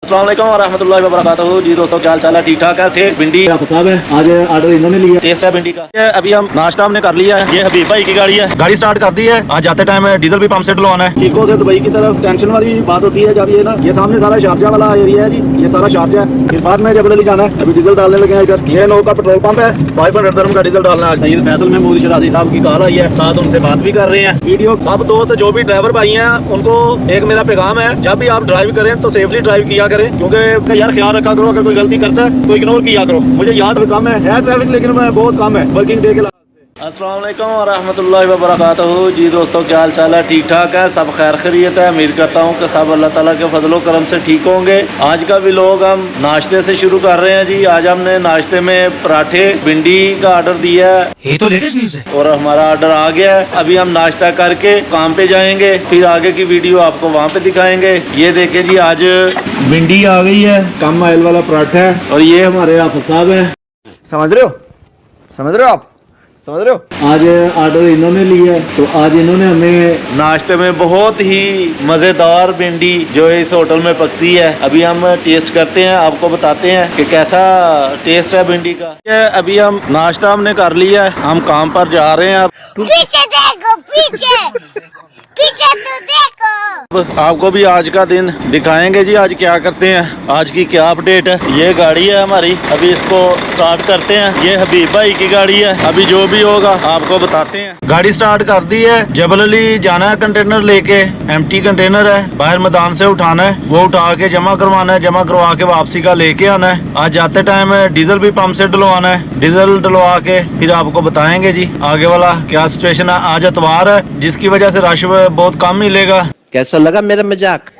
अस्सलाम वालेकुम वरहमतुल्लाहि वबरकातुहू। जी दोस्तों, क्या हाल चाल है? ठीक ठाक है। थे भिंडी साहब है, आज ऑर्डर इन्होंने लिया, टेस्ट है भिंडी का। ये अभी हम नाश्ता हमने कर लिया है। ये हबीब भाई की गाड़ी है, गाड़ी स्टार्ट कर दी है। आज जाते टाइम डीजल भी पंप से डलवाना है। चीको से दुबई की तरफ टेंशन वाली बात होती है जब ये ना, ये सामने सारा शारजा वाला एरिया है जी, ये सारा शारजा है। फिर बाद में जबल अली जाना है, अभी डीजल डालने लगे हैं इधर। ये नो का पेट्रोल पंप है, 500 दिरहम का डीजल डालना है। सैयद फैसल महमूद शराजी साहब की कॉल आई है, साथ उनसे बात भी कर रहे हैं। वीडियो सब दोस्त जो भी ड्राइवर भाई हैं उनको एक मेरा पैगाम है, जब भी आप ड्राइव करें तो सेफली ड्राइव किया करें, क्योंकि यार ख्याल रखा करो, अगर कोई गलती करता है तो इग्नोर किया करो। मुझे याद कम है ट्रैफिक, लेकिन मैं बहुत कम है वर्किंग डे के लिए। अस्सलाम वालेकुम वरहमतुल्लाहि वबरकातुहू। जी दोस्तों, क्या हाल चाल है? ठीक ठाक है, सब खैर खैरियत है। उम्मीद करता हूँ कि सब अल्लाह ताला के फजलो करम से ठीक होंगे। आज का व्लॉग हम नाश्ते से शुरू कर रहे हैं जी। आज हमने नाश्ते में पराठे भिंडी का ऑर्डर दिया है, ये तो लेटेस्ट न्यूज़ है, और हमारा ऑर्डर आ गया है। अभी हम नाश्ता करके काम पे जाएंगे, फिर आगे की वीडियो आपको वहाँ पे दिखाएंगे। ये देखे जी, आज भिंडी आ गई है, कम ऑयल वाला पराठा है, और ये हमारे हाफिज साहब है। समझ रहे हो आप समझ रहे हो। आज ऑर्डर इन्होंने लिया है, तो आज इन्होंने हमें नाश्ते में बहुत ही मज़ेदार भिंडी जो इस होटल में पकती है, अभी हम टेस्ट करते हैं, आपको बताते हैं कि कैसा टेस्ट है भिंडी का। ये अभी हम नाश्ता हमने कर लिया है, हम काम पर जा रहे हैं। पीछे देखो, पीछे तो देखो। आपको भी आज का दिन दिखाएंगे जी, आज क्या करते हैं, आज की क्या अपडेट है। ये गाड़ी है हमारी, अभी इसको स्टार्ट करते हैं। ये हबीब भाई की गाड़ी है, अभी जो भी होगा आपको बताते हैं। गाड़ी स्टार्ट कर दी है, जबल अली जाना है कंटेनर लेके, एम्प्टी कंटेनर है, बाहर मैदान से उठाना है, वो उठा के जमा करवाना है, जमा करवा के वापसी का लेके आना है। आज जाते टाइम डीजल भी पंप से डलवाना है, डीजल डलवा के फिर आपको बताएंगे जी आगे वाला क्या सिचुएशन है। आज इतवार है, जिसकी वजह से रश बहुत कम मिलेगा। कैसा लगा मेरा मजाक?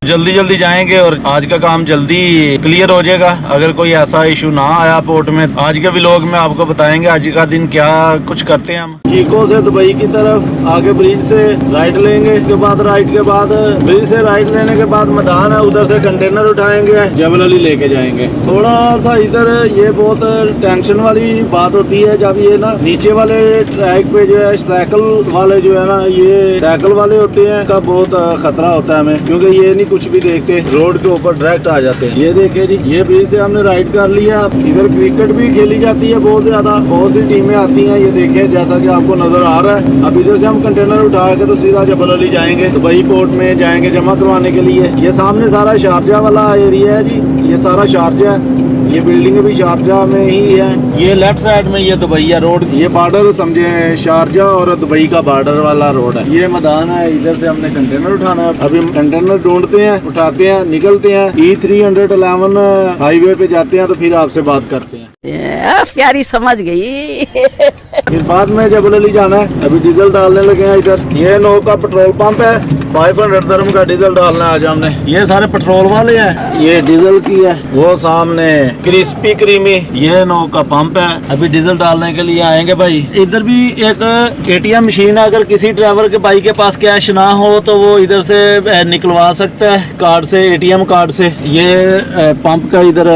जल्दी जल्दी जाएंगे और आज का काम जल्दी क्लियर हो जाएगा, अगर कोई ऐसा इशू ना आया पोर्ट में। आज के व्लॉग में आपको बताएंगे आज का दिन क्या कुछ करते हैं हम। चीको से दुबई की तरफ आगे ब्रिज से राइट लेंगे, उसके बाद राइट के बाद ब्रिज से राइट लेने के बाद मैदान है, उधर से कंटेनर उठाएंगे, जबल अली लेके जाएंगे। थोड़ा सा इधर ये बहुत टेंशन वाली बात होती है जब ये ना नीचे वाले ट्रैक पे जो है साइकिल वाले जो है ना, ये साइकिल वाले होते हैं, का बहुत खतरा होता है हमें, क्योंकि ये नहीं कुछ भी देखते, रोड के ऊपर डायरेक्ट आ जाते हैं। ये देखे जी, ये ब्रिज से हमने राइड कर लिया। इधर क्रिकेट भी खेली जाती है बहुत ज्यादा, बहुत सी टीमें आती हैं। ये देखे जैसा कि आपको नजर आ रहा है। अब इधर से हम कंटेनर उठा के तो सीधा जबल अली जाएंगे, दुबई पोर्ट में जाएंगे जमा करवाने के लिए। ये सामने सारा शारजा वाला एरिया है जी, ये सारा शारजा है, ये बिल्डिंग भी शारजा में ही है। ये लेफ्ट साइड में ये दुबई रोड, ये बॉर्डर समझे शारजा और दुबई का बॉर्डर वाला रोड है। ये मैदान है, इधर से हमने कंटेनर उठाना है। अभी हम कंटेनर ढूंढते हैं, उठाते हैं, निकलते हैं, E311 हाईवे पे जाते हैं, तो फिर आपसे बात करते हैं। प्यारी समझ गई। फिर बाद में जबल अली जाना है, अभी डीजल डालने लगे हैं इधर। ये नो का पेट्रोल पंप है, 500 दिरहम का डीजल डालना है आज हमने। ये सारे पेट्रोल वाले हैं, ये डीजल की है। वो सामने क्रिस्पी क्रीमी, ये नो का पंप है, अभी डीजल डालने के लिए आएंगे भाई। इधर भी एक ATM मशीन है, अगर किसी ड्राइवर के भाई के पास कैश ना हो तो वो इधर से निकलवा सकता है कार्ड से, ATM कार्ड से। ये पंप का इधर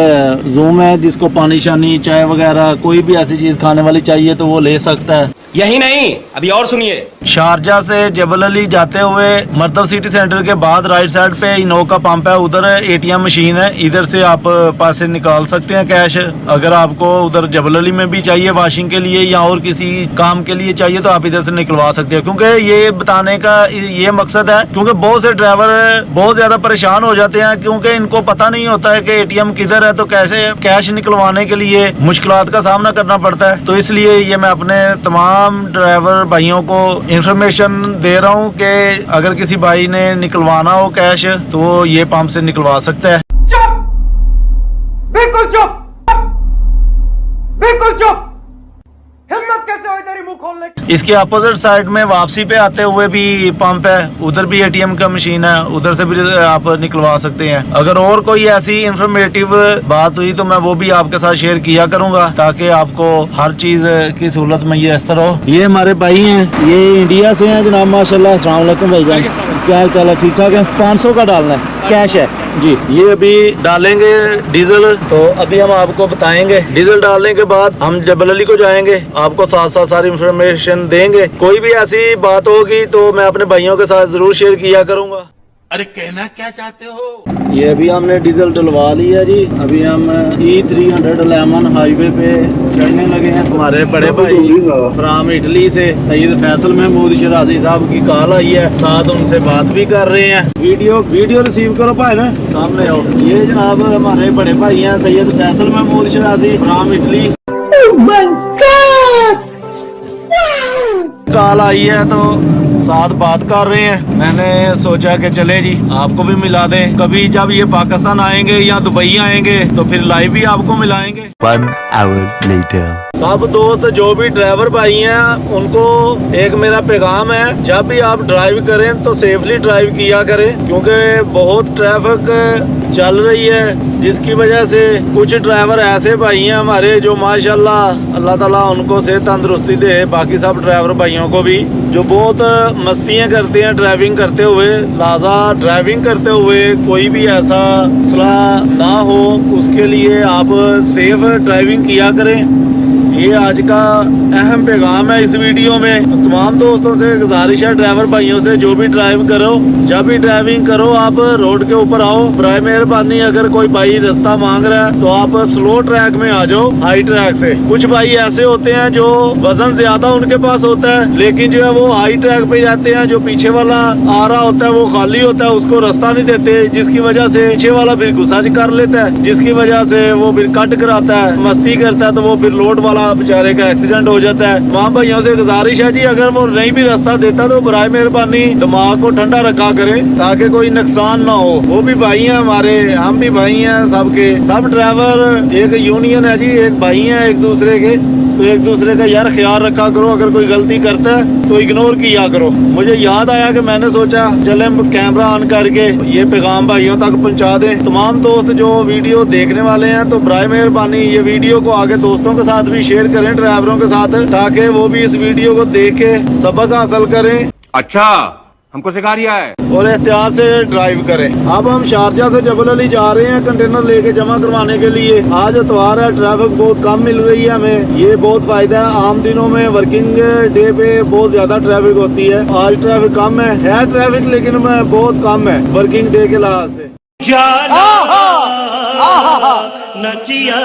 जूम है, जिसको पानी शानी चाय वगैरह कोई भी ऐसी चीज खाने वाली चाहिए तो वो ले सकता है। यही नहीं, अभी और सुनिए। शारजा से जबल अली जाते हुए मरतब सिटी सेंटर के बाद राइट साइड पे इनो का पंप है, उधर ATM मशीन है, इधर से आप पैसे निकाल सकते हैं कैश। अगर आपको उधर जबल अली में भी चाहिए वॉशिंग के लिए या और किसी काम के लिए चाहिए तो आप इधर से निकलवा सकते हैं। क्योंकि ये बताने का ये मकसद है, क्योंकि बहुत से ड्राइवर बहुत ज्यादा परेशान हो जाते हैं, क्योंकि इनको पता नहीं होता है कि ATM किधर है, तो कैसे कैश निकलवाने के लिए मुश्किलात का सामना करना पड़ता है। तो इसलिए ये मैं अपने तमाम ड्राइवर भाइयों को इंफॉर्मेशन दे रहा हूँ कि अगर किसी भाई ने निकलवाना हो कैश तो वो ये पंप से निकलवा सकता है। चुप, बिल्कुल चुप, बिल्कुल चुप। हिम्मत कैसे हुई तेरी मुंह खोलने की? इसके अपोजिट साइड में वापसी पे आते हुए भी पंप है, उधर भी ATM का मशीन है, उधर से भी आप निकलवा सकते हैं। अगर और कोई ऐसी इंफॉर्मेटिव बात हुई तो मैं वो भी आपके साथ शेयर किया करूंगा, ताकि आपको हर चीज की सहूलत मैसर हो। ये हमारे भाई हैं, ये इंडिया से हैं जनाब, माशाल्लाह। अस्सलाम वालेकुम भाईजान, क्या हाल चाल है? ठीक ठाक है। 500 का डालना है, कैश है जी। ये अभी डालेंगे डीजल, तो अभी हम आपको बताएंगे। डीजल डालने के बाद हम जबल अली को जाएंगे, आपको साथ साथ सारी इंफॉर्मेशन देंगे। कोई भी ऐसी बात होगी तो मैं अपने भाइयों के साथ जरूर शेयर किया करूंगा। अरे कहना क्या चाहते हो? ये अभी हमने डीजल डलवा लिया जी। अभी हम E311 हाईवे पे चढ़ने लगे हैं। हमारे बड़े भाई फ्राम इटली से सईद फैसल महमूद शराजी साहब की कॉल आई है, साथ उनसे बात भी कर रहे हैं। वीडियो रिसीव करो भाई ना, सामने आओ। ये जनाब हमारे बड़े भाई हैं Syed Faisal Mahmood शराजी from Italy. Call आई है तो साथ बात कर रहे हैं। मैंने सोचा कि चले जी आपको भी मिला दें। कभी जब ये पाकिस्तान आएंगे या दुबई आएंगे तो फिर लाइव भी आपको मिलाएंगे। 1 hour later. सब दोस्त जो भी ड्राइवर भाई हैं उनको एक मेरा पैगाम है, जब भी आप ड्राइव करें तो सेफली ड्राइव किया करें, क्योंकि बहुत ट्रैफिक चल रही है, जिसकी वजह से कुछ ड्राइवर ऐसे भाई हैं हमारे जो माशाल्लाह अल्लाह ताला उनको सेहत तंदुरुस्ती दे, बाकी सब ड्राइवर भाइयों को भी, जो बहुत मस्तियां करते हैं ड्राइविंग करते हुए। लिहाजा ड्राइविंग करते हुए कोई भी ऐसा मसला ना हो, उसके लिए आप सेफ ड्राइविंग किया करें। ये आज का अहम पैगाम है इस वीडियो में। तमाम दोस्तों से गुजारिश है, ड्राइवर भाइयों से, जो भी ड्राइव करो, जब भी ड्राइविंग करो आप रोड के ऊपर आओ। बराए मेहरबानी अगर कोई भाई रास्ता मांग रहा है तो आप स्लो ट्रैक में आ जाओ, हाई ट्रैक से। कुछ भाई ऐसे होते हैं जो वजन ज्यादा उनके पास होता है, लेकिन जो है वो हाई ट्रैक पे जाते हैं, जो पीछे वाला आ रहा होता है वो खाली होता है, उसको रास्ता नहीं देते, जिसकी वजह से पीछे वाला फिर गुस्सा कर लेता है, जिसकी वजह से वो फिर कट कराता है, मस्ती करता है, तो वो फिर लोड वाला बेचारे का एक्सीडेंट हो जाता है। वहाँ भाइयों से गुजारिश है जी, अगर वो नहीं भी रास्ता देता तो बराए मेहरबानी दिमाग को ठंडा रखा करें ताकि कोई नुकसान ना हो। वो भी भाई हैं हमारे, हम भी भाई हैं, सबके सब ड्राइवर एक यूनियन है जी, एक भाई हैं एक दूसरे के, तो एक दूसरे का यार ख्याल रखा करो। अगर कोई गलती करता है तो इग्नोर किया करो। मुझे याद आया कि मैंने सोचा चले कैमरा ऑन करके ये पैगाम भाइयों तक पहुंचा दें। तमाम दोस्त जो वीडियो देखने वाले हैं तो बराए मेहरबानी ये वीडियो को आगे दोस्तों के साथ भी शेयर करें, ड्राइवरों के साथ, ताकि वो भी इस वीडियो को देख के सबक हासिल करें। अच्छा हमको सिखा रिया है और एहतियात से ड्राइव करें। अब हम शारजा से जबल अली जा रहे हैं कंटेनर लेके जमा करवाने के लिए। आज इतवार है, ट्रैफिक बहुत कम मिल रही है हमें, ये बहुत फायदा है। आम दिनों में वर्किंग डे पे बहुत ज्यादा ट्रैफिक होती है, आज ट्रैफिक कम है ट्रैफिक, लेकिन बहुत कम है वर्किंग डे के लिहाज से। न किया